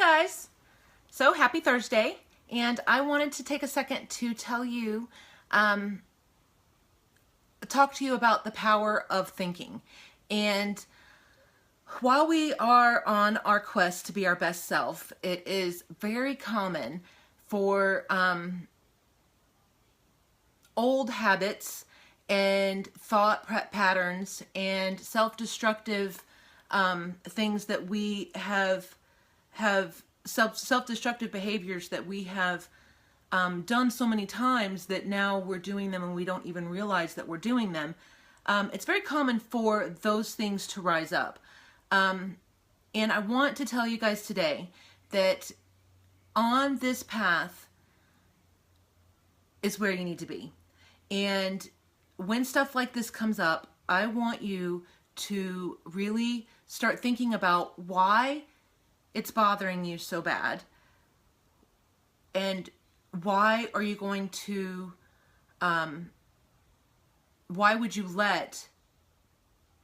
guys! So happy Thursday, and I wanted to take a second to tell you, talk to you about the power of thinking. And while we are on our quest to be our best self, it is very common for old habits and thought patterns and self-destructive things that we have self-destructive behaviors that we have done so many times that now we're doing them and we don't even realize that we're doing them. It's very common for those things to rise up. And I want to tell you guys today that on this path is where you need to be. And when stuff like this comes up, I want you to really start thinking about why it's bothering you so bad, and why are you going to, why would you let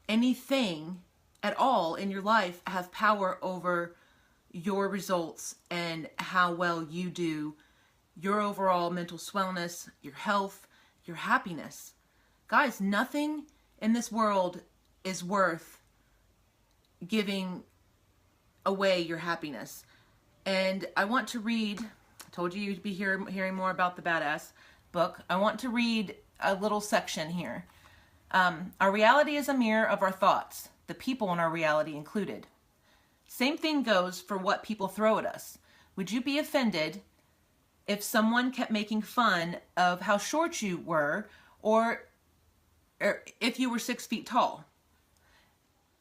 anything at all in your life have power over your results and how well you do, your overall mental wellness, your health, your happiness. Guys, nothing in this world is worth giving away your happiness. And I want to read, I told you you'd be hearing more about the Badass book. I want to read a little section here. Our reality is a mirror of our thoughts, the people in our reality included. Same thing goes for what people throw at us. Would you be offended if someone kept making fun of how short you were, or if you were 6 feet tall?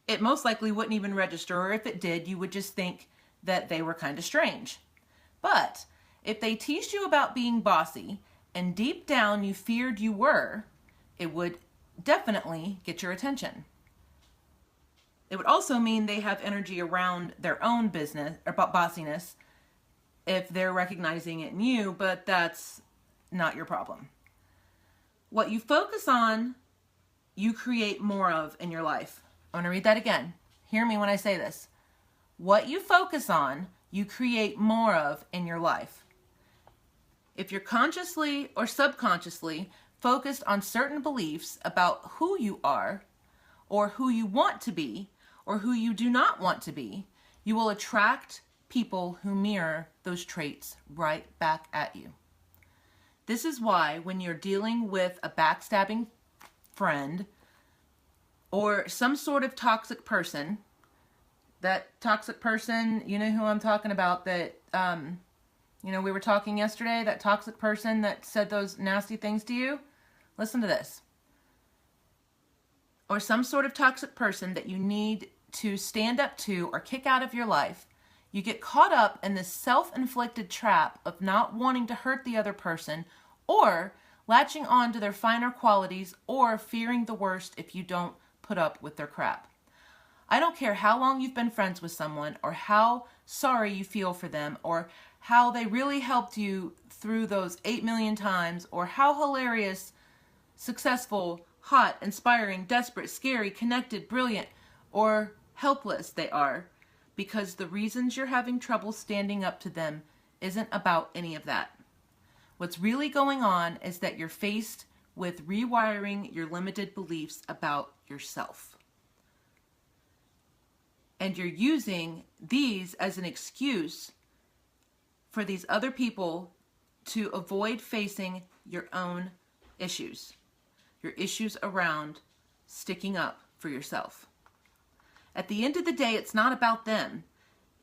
It most likely wouldn't even register, or if it did, you would just think that they were kind of strange. But if they teased you about being bossy, and deep down you feared you were, it would definitely get your attention. It would also mean they have energy around their own business or bossiness if they're recognizing it in you, but that's not your problem. What you focus on, you create more of in your life. I'm going to read that again. Hear me when I say this. What you focus on, you create more of in your life. If you're consciously or subconsciously focused on certain beliefs about who you are, or who you want to be, or who you do not want to be, you will attract people who mirror those traits right back at you. This is why when you're dealing with a backstabbing friend, or some sort of toxic person, that toxic person, you know who I'm talking about, that, we were talking yesterday, that toxic person that said those nasty things to you, listen to this. Or some sort of toxic person that you need to stand up to or kick out of your life, you get caught up in this self-inflicted trap of not wanting to hurt the other person, or latching on to their finer qualities, or fearing the worst if you don't put up with their crap. I don't care how long you've been friends with someone, or how sorry you feel for them, or how they really helped you through those 8 million times, or how hilarious, successful, hot, inspiring, desperate, scary, connected, brilliant, or helpless they are, because the reasons you're having trouble standing up to them isn't about any of that. What's really going on is that you're faced with rewiring your limited beliefs about yourself. And you're using these as an excuse for these other people to avoid facing your own issues. Your issues around sticking up for yourself. At the end of the day, it's not about them.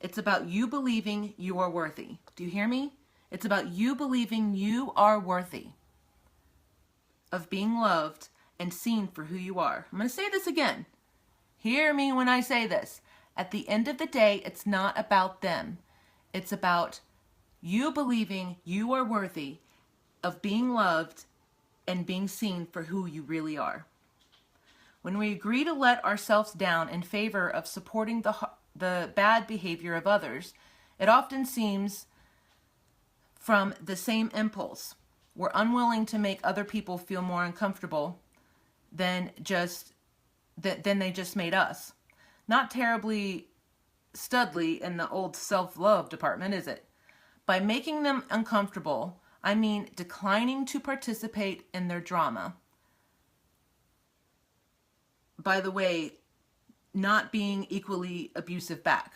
It's about you believing you are worthy. Do you hear me? It's about you believing you are worthy of being loved and seen for who you are. I'm going to say this again. Hear me when I say this. At the end of the day, it's not about them. It's about you believing you are worthy of being loved and being seen for who you really are. When we agree to let ourselves down in favor of supporting the bad behavior of others, it often seems from the same impulse. We're unwilling to make other people feel more uncomfortable than they just made us. Not terribly Studley in the old self-love department, is it? By making them uncomfortable, I mean declining to participate in their drama. By the way, not being equally abusive back.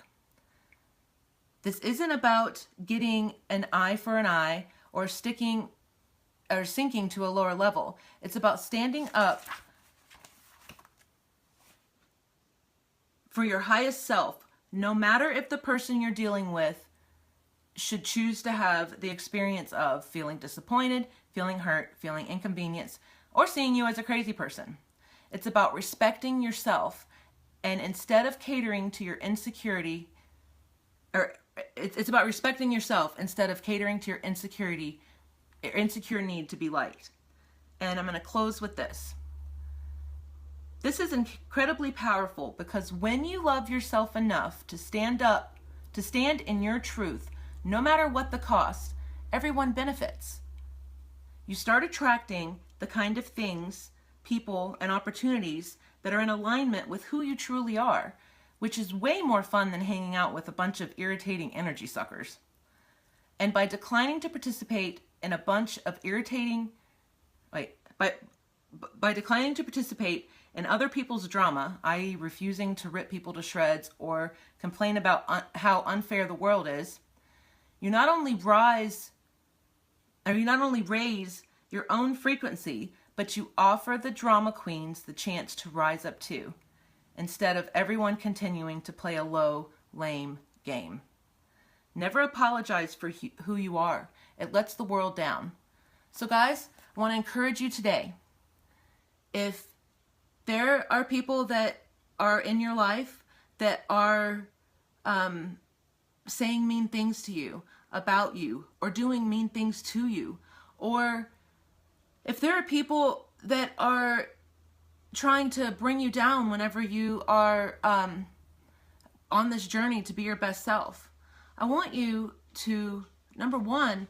This isn't about getting an eye for an eye or sinking to a lower level. It's about standing up for your highest self, no matter if the person you're dealing with should choose to have the experience of feeling disappointed, feeling hurt, feeling inconvenienced, or seeing you as a crazy person. It's about respecting yourself, and instead of catering to your insecurity, or it's about respecting yourself instead of catering to your insecurity, or insecure need to be liked. And I'm going to close with this. This is incredibly powerful because when you love yourself enough to stand in your truth, no matter what the cost, everyone benefits. You start attracting the kind of things, people, and opportunities that are in alignment with who you truly are, which is way more fun than hanging out with a bunch of irritating energy suckers. And by declining to participate in a bunch of by declining to participate in other people's drama, i.e. refusing to rip people to shreds or complain about how unfair the world is, you not only raise your own frequency, but you offer the drama queens the chance to rise up too, instead of everyone continuing to play a low, lame game. Never apologize for who you are. It lets the world down. So guys, I want to encourage you today. If there are people that are in your life that are saying mean things to you, about you, or doing mean things to you, or if there are people that are trying to bring you down whenever you are on this journey to be your best self, I want you to, number one,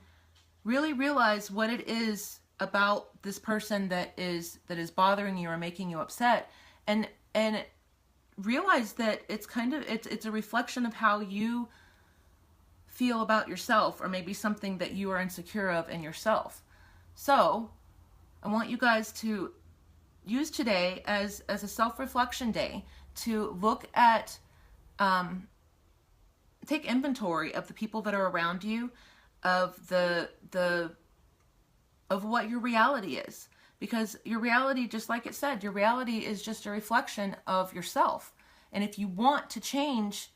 really realize what it is about this person that is bothering you or making you upset, and realize that it's a reflection of how you feel about yourself, or maybe something that you are insecure of in yourself. So I want you guys to use today as a self-reflection day to look at, take inventory of the people that are around you, of of what your reality is. Because your reality, just like it said, your reality is just a reflection of yourself. And if you want to change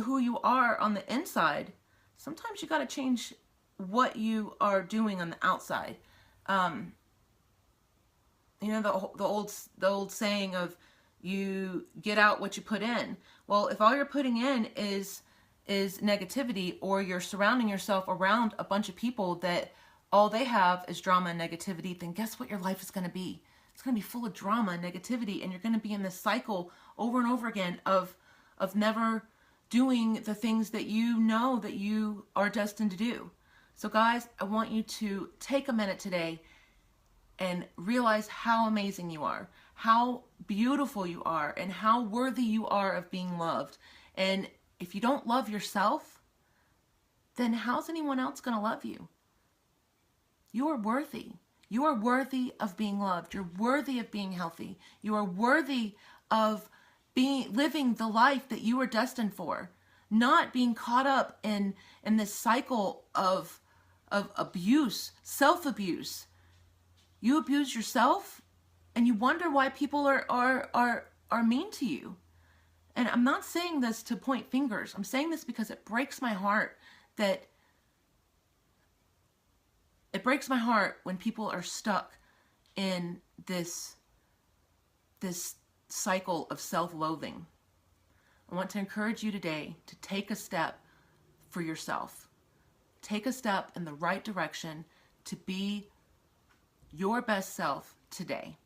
who you are on the inside, sometimes you got to change what you are doing on the outside. You know, the old saying of, you get out what you put in. Well, if all you're putting in is negativity, or you're surrounding yourself around a bunch of people that all they have is drama and negativity, then guess what your life is going to be? It's going to be full of drama and negativity, and you're going to be in this cycle over and over again of never doing the things that you know that you are destined to do. So guys, I want you to take a minute today and realize how amazing you are, how beautiful you are, and how worthy you are of being loved. And if you don't love yourself, then how's anyone else going to love you? You are worthy. You are worthy of being loved. You're worthy of being healthy. You are worthy of living the life that you are destined for, not being caught up in this cycle of abuse, self-abuse. You abuse yourself, and you wonder why people are mean to you. And I'm not saying this to point fingers. I'm saying this because it breaks my heart when people are stuck in this cycle of self-loathing. I want to encourage you today to take a step for yourself. Take a step in the right direction to be your best self today.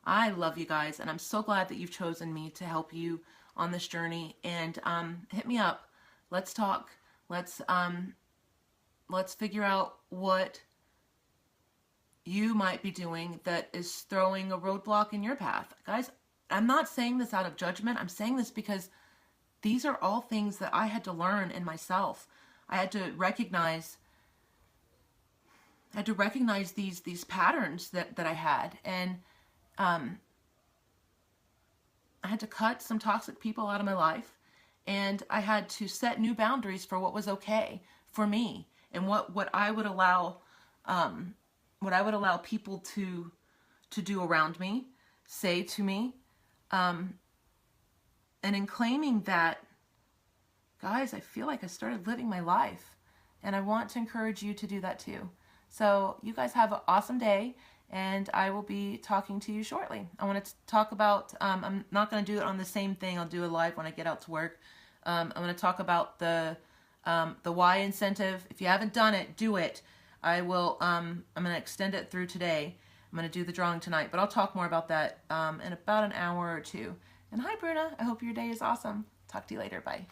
I love you guys, and I'm so glad that you've chosen me to help you on this journey. And hit me up. Let's talk. Let's figure out what you might be doing that is throwing a roadblock in your path. Guys, I'm not saying this out of judgment. I'm saying this because these are all things that I had to learn in myself. I had to recognize these patterns that I had, and I had to cut some toxic people out of my life, and I had to set new boundaries for what was okay for me, and what I would allow people to do around me, say to me, and in claiming that, guys, I feel like I started living my life, and I want to encourage you to do that too. So you guys have an awesome day, and I will be talking to you shortly. I want to talk about, I'm not going to do it on the same thing. I'll do a live when I get out to work. I'm going to talk about the Y incentive. If you haven't done it, do it. I will, I'm going to extend it through today. I'm going to do the drawing tonight, but I'll talk more about that in about an hour or two. And hi, Bruna. I hope your day is awesome. Talk to you later. Bye.